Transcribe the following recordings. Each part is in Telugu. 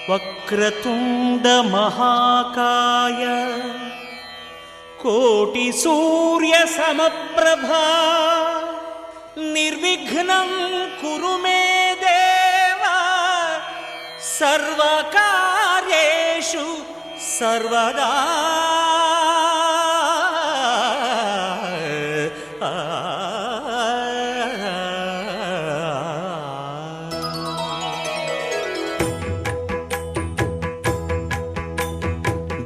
వక్రతుండ మహాకాయ కోటి సూర్య సమప్రభా నిర్విఘ్నం కురు మే దేవా సర్వకార్యేషు సర్వదా.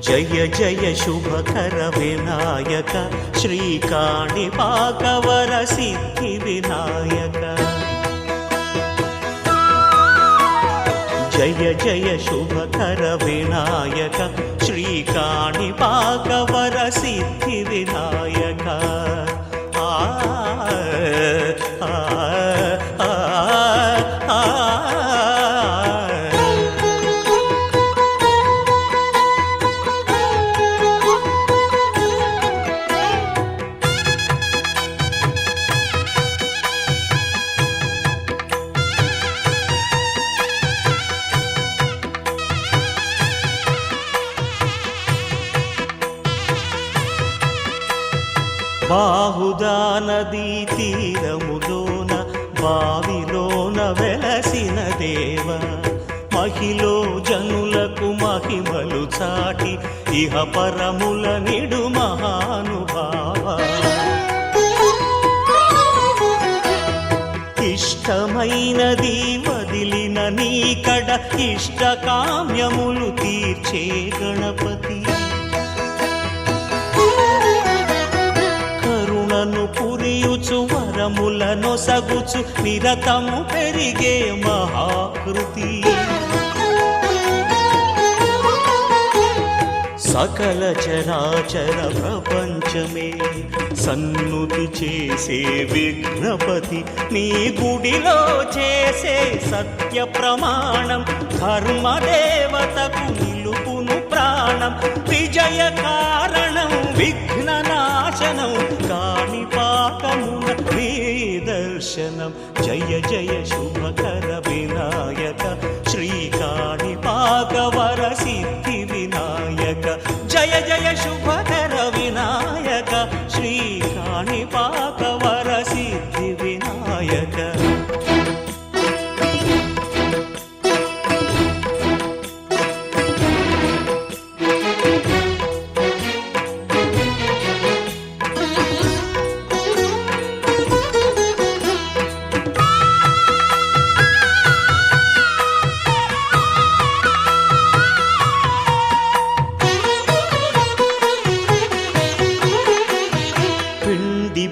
జయ జయ శుభకర వినాయక శ్రీకాణిపాకవర సిద్ధి వినాయక. జయ జయ శుభకర వినాయక శ్రీకాణిపాకవర సిద్ధి వినాయక. బాహుదా నదీ తీరములోన బావిలోన వెలసిన దేవ మహిలో జనులకు మహిమలు చాటి ఇహ పరముల నిడు మహానుభావ. ఇష్టమైనది వదిలిన నీకడ ఇష్ట కామ్యములు తీర్చే గణపతి. కరుణను పురియుచు వరములను సగుచు నిరతము పెరిగే మహాకృతి. సకల చరాచర ప్రపంచమే సన్నుతి చేసే విఘ్నపతి. నీ గుడిలో చేసే సత్య ప్రమాణం ధర్మదేవతకు నిలుపును ప్రాణం. విజయ కారణం విఘ్న నాశనం కాణిపాకమున నీ దర్శనం. జయ జయ శుభకర వినాయక శ్రీకాణిపాకవర సిద్ధి వినాయక. జయ జయ శుభకర వినాయక శ్రీకాణిపాకవర సిద్ధి వినాయక.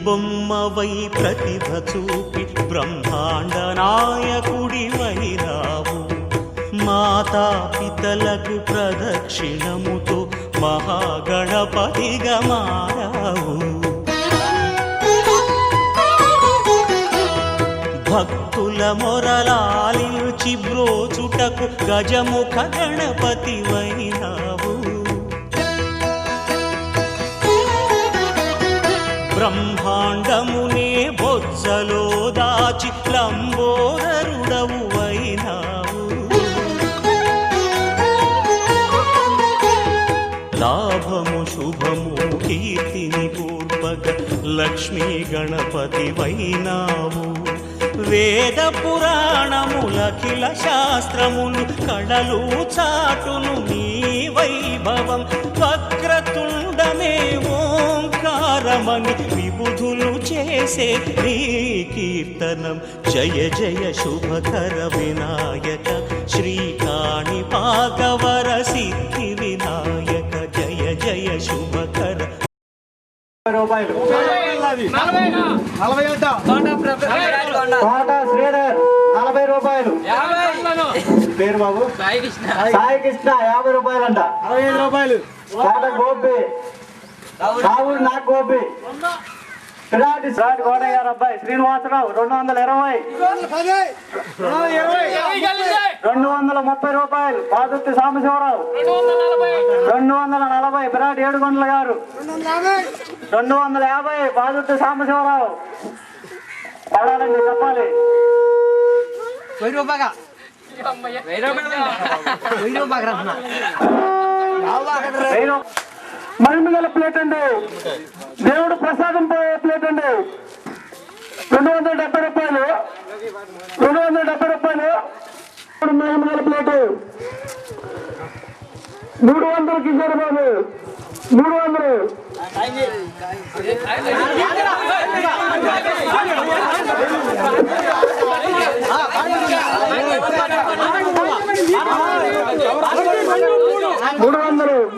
బొమ్మవై ప్రతిభ చూపి బ్రహ్మాండ నాయకుడి వైరావు. మాతా పితలకు ప్రదక్షిణముతో మహాగణపతిగా మారావు. భక్తుల మొరలాలించి బ్రోచుటకు గజముఖ గణపతి వైనావు. బ్రహ్మాండమునే బొజ్జలో దాచి లంబోదరుడవు అయినావు. లాభము శుభము కీర్తిని పూర్వక లక్ష్మీ గణపతి వైనావు. వేద పురాణములఖిల శాస్త్రములు కళలు చాటును నీ వైభవం. వక్రతుండమే ఓంకారమని విబుధులు చేసే నీ కీర్తనం. జయ జయ శుభకర వినాయక శ్రీకాణిపాకవర సిద్ధి వినాయక. జయ జయ శుభకర. రూపాయలు 40 శ్రీధర్ 40 రూపాయలు. పేరు బాబు సాయి కృష్ణ 50 రూపాయలు అంట. 65 రూపాయలు. గోపి రాహుల్ నాగ్ గోపి విరాటి కోటయ్య గారు అబ్బాయి శ్రీనివాసరావు 220. 230 రూపాయలు. పాదుర్తి సాంబశివరావు 240. విరాట్ ఏడుగొండల గారు 250. పాదుర్తి సాంబశివరావు పడాలండి చెప్పాలి. మహిమగల ప్లేట్ అండి, దేవుడు ప్రసాదం ప్లేట్ అండి, 270 రూపాయలు, 270 రూపాయలు. మహిమగల ప్లేటు 300 కిషోర్ బాబు, 300.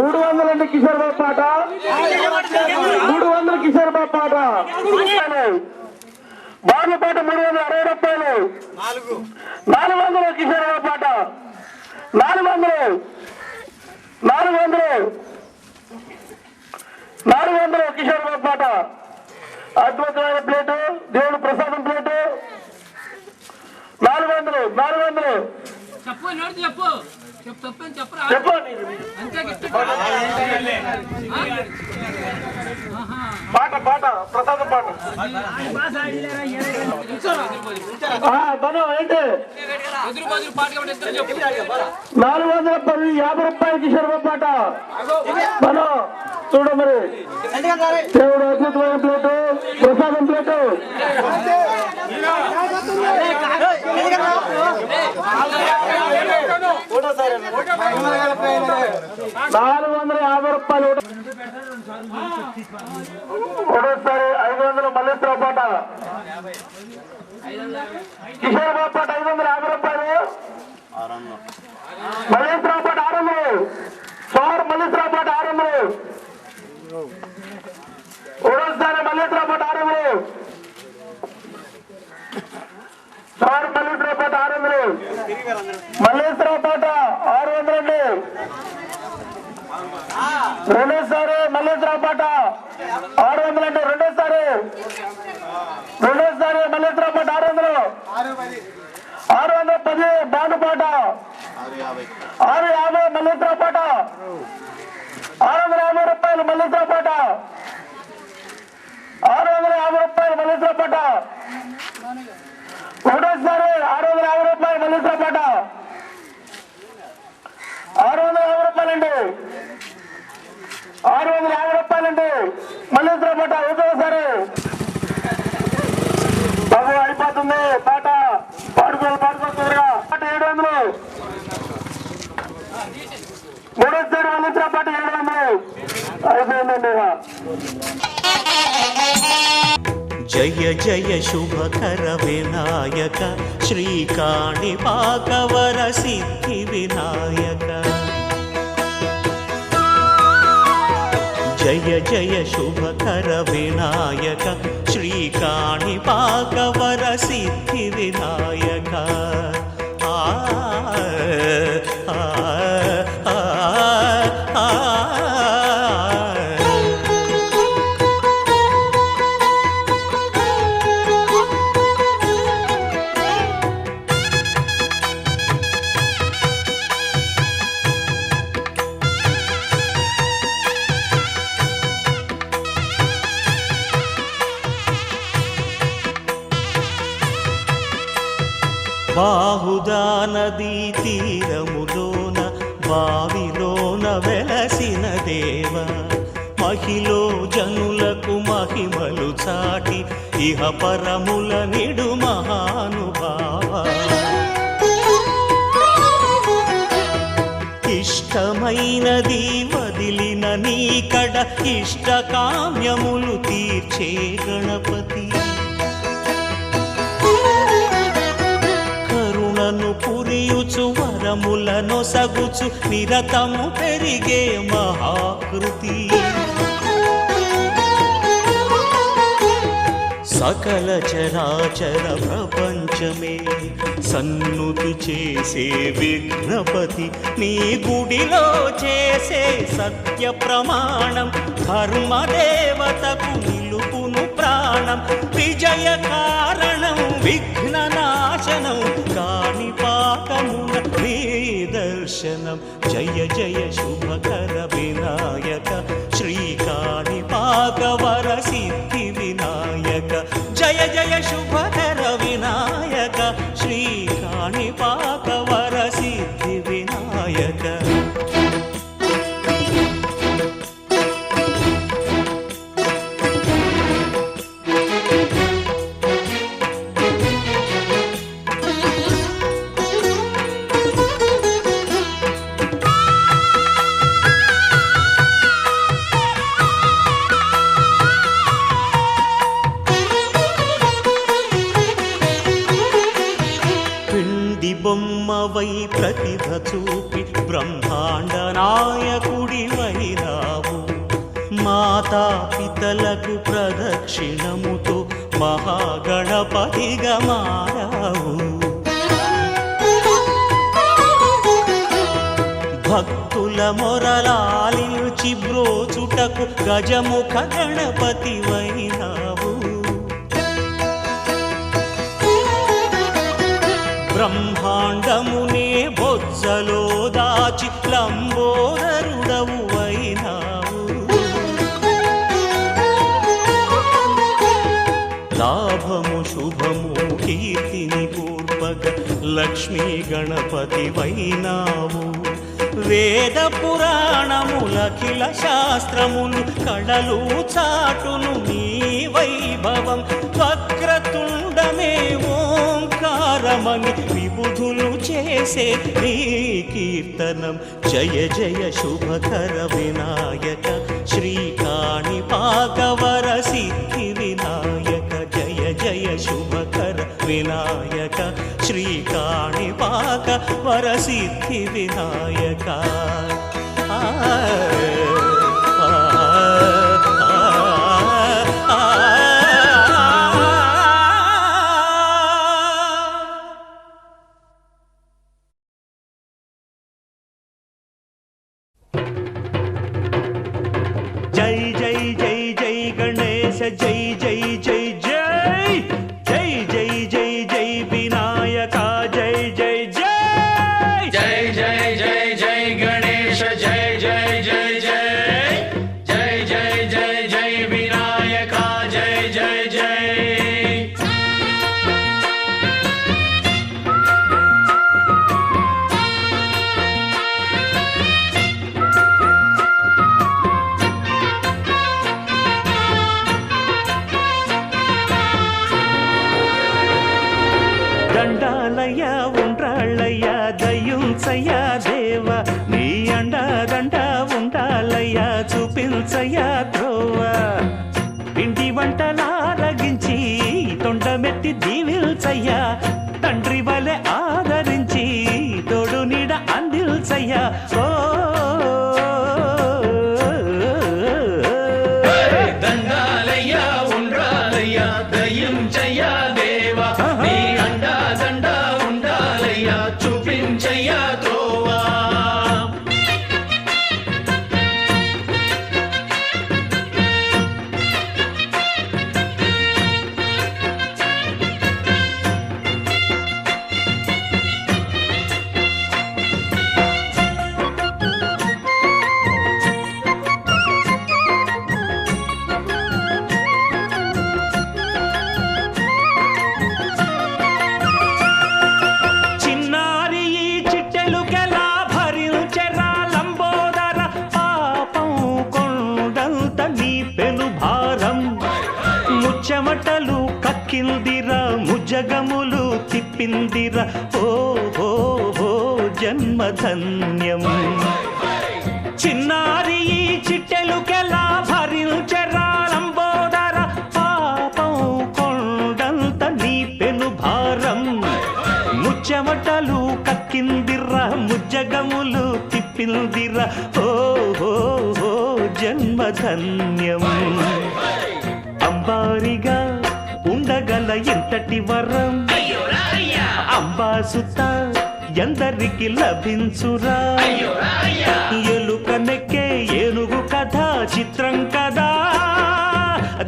మూడు వందలు అండి కిషోర్ బాబు పాట, 300 కిషోర్ బాబు పాట. బాబు పాట 360 రూపాయలు, 400 కిషోర్ బాబు పాట, 400 కిషోర్ బాబు పాట. అద్భుతమైన ప్లేటు, దేవుడు ప్రసాదం ప్లేటు, 400. చెప్పండి పాట ప్రసాదం పాట. మనం ఏంటి 450 రూపాయలు కిషోర్ బాబు పాట. మనం చూడ మరి దేవుడు అద్భుతమైన ప్లేటు, ప్రసాదం ప్లేటు. 450 రూపాయలు. ఒకటోసారి 500 మల్లేశ్వర పాట, కిషోర్ బాబు పాట 550 రూపాయలు, మల్లేశ్వర పాట 600, సార్ మల్లేశ్వర పాట 600. ఒకటోసారి మల్లేశ్వర పాట 600, సార్ మల్లేశ్వర పాట 600, మల్లేశ్వర పాట 600 అండి. రెండోసారి మల్లేశ్వర పాట 600 అండి. రెండోసారి మల్లేశ్వర పాట 600, 610 బాను పాట, 650 మల్లేశ్వర పాట, 650 రూపాయలు మల్లేశ్వర పాట, 650 రూపాయలు మల్లేశ్వర పాట. ఒకటోసారి 650 రూపాయలు మల్లేశ్వర పాట, 650 రూపాయలండి, 650 రూపాయలండి మల్లేశ్వర పాట. ఒకటోసారి బాబు అయిపోతుంది పాట, పాడుకోవాలి త్వరగా. పాట 700, మూడోసారి మల్లేశ్వర పాట 700 అయిపోయిందండి. జయ జయ శుభకర వినాయక శ్రీకాణిపాకవర సిద్ధి వినాయక. జయ జయ శుభకర వినాయక శ్రీకాణిపాకవర సిద్ధి వినాయక. ఆ బాహుదా నదీ తీరములోన బావిలోన వెలసిన దేవ, మహిలో జనులకు మహిమలు చాటి ఇహ పరముల నిడు మహానుభావ. ఇష్టమైనది వదిలిన నీకడ ఇష్ట కామ్యములు తీర్చే గణపతి. పురియుచు వరములను సగుచు నిరతము పెరిగే మహాకృతి. సకల చరాచర ప్రపంచమే సన్నుతి చేసే విఘ్నపతి. నీ గుడిలో చేసే సత్య ప్రమాణం ధర్మదేవతకు నిలుపును ప్రాణం. విజయ కారణం విఘ్న నాశనం కాణిపాకమున నీ దర్శనం. జయ జయ శుభకర వినాయక శ్రీకాణిపాకవర సిద్ధి వినాయక. జయ జయ శుభకర వినాయక శ్రీకాణిపాకవర చూపి బ్రహ్మాండ నాయకుడివైనావు. మాతా పితలకు ప్రదక్షిణముతో మహాగణపతిగా మారావు. భక్తుల మొరలాలించి బ్రోచుటకు గజముఖ గణపతివైనావు. బ్రహ్మాండమునే బొజ్జలో దాచి లంబోదరుడవు అయినావు. లాభము శుభము కీర్తిని పూర్వక లక్ష్మీ గణపతివైనావు. వేద పురాణములఖిల శాస్త్రములు కళలు చాటును నీ వైభవం. వక్రతుండమే ఓంకారమని విబుధులు చేసే నీ కీర్తనం. జయ జయ శుభకర వినాయక శ్రీకాణిపాకవర సిద్ధి వినాయక. జయ జయ శుభకర వినాయక శ్రీకాణిపాక వరసిద్ధి వినాయక. జై జై జై జై గణేశ జై జై జై జై జై జై జై జై వినాయక జై జై జై జై జై జై జై గణేశ జై జై జై జై జై జై జై జై వినాయక జై జై జై. దండాలయ్య ఉండ్రాళ్ళయ్య దయ్యుంచయ్య దేవ. నీ అండ దండ ఉండాలయ్య చూపించయ్య త్రోవ. పిండి వంటలారగించి తొండమెత్తి దీవిల్చయ్య. తండ్రి వలె ఆదరించి తోడు నీడ అందిల్చయ్య. ఓ దండాలయ్య ఉండ్రాలయ్య దయ్యుంచయ్య దేవ. నీ అండా దండ ఉండాలయ్య చూపించయ్య త్రోవా. చిన్నారి ఈ చిట్టెలుకెలా భరించెరా లంబోదర. పాపం కొండంత నీ పెను భారం. ముచ్చమటలు కక్కిందిరా ముజగములు తిప్పిందిరా. ఓ హో హో జన్మధన్యం. చిన్నారి ఈ చిట్టెలుకెలా భరించెరా లంబోదర. పాపం కొండంత నీ పెను భారం. ముచ్చమటలు కక్కిందిరా ముజ్జగములు తిప్పిందిరా. ఓ హో హో జన్మధన్యం. అంబారిగా ఉండగల ఎంతటి వరం. అంబాసుత ఎందరికి లభించురా. ఎలుక నెక్కే ఏనుగు కథ చిత్రం కదా.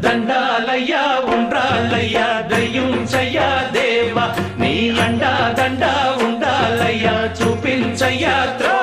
దండాలయ్య ఉండ్రాలయ్య దయ్యుంచయ్య దేవ. నీ అండా దండ ఉండాలయ్య చూపించయ్య త్రోవ.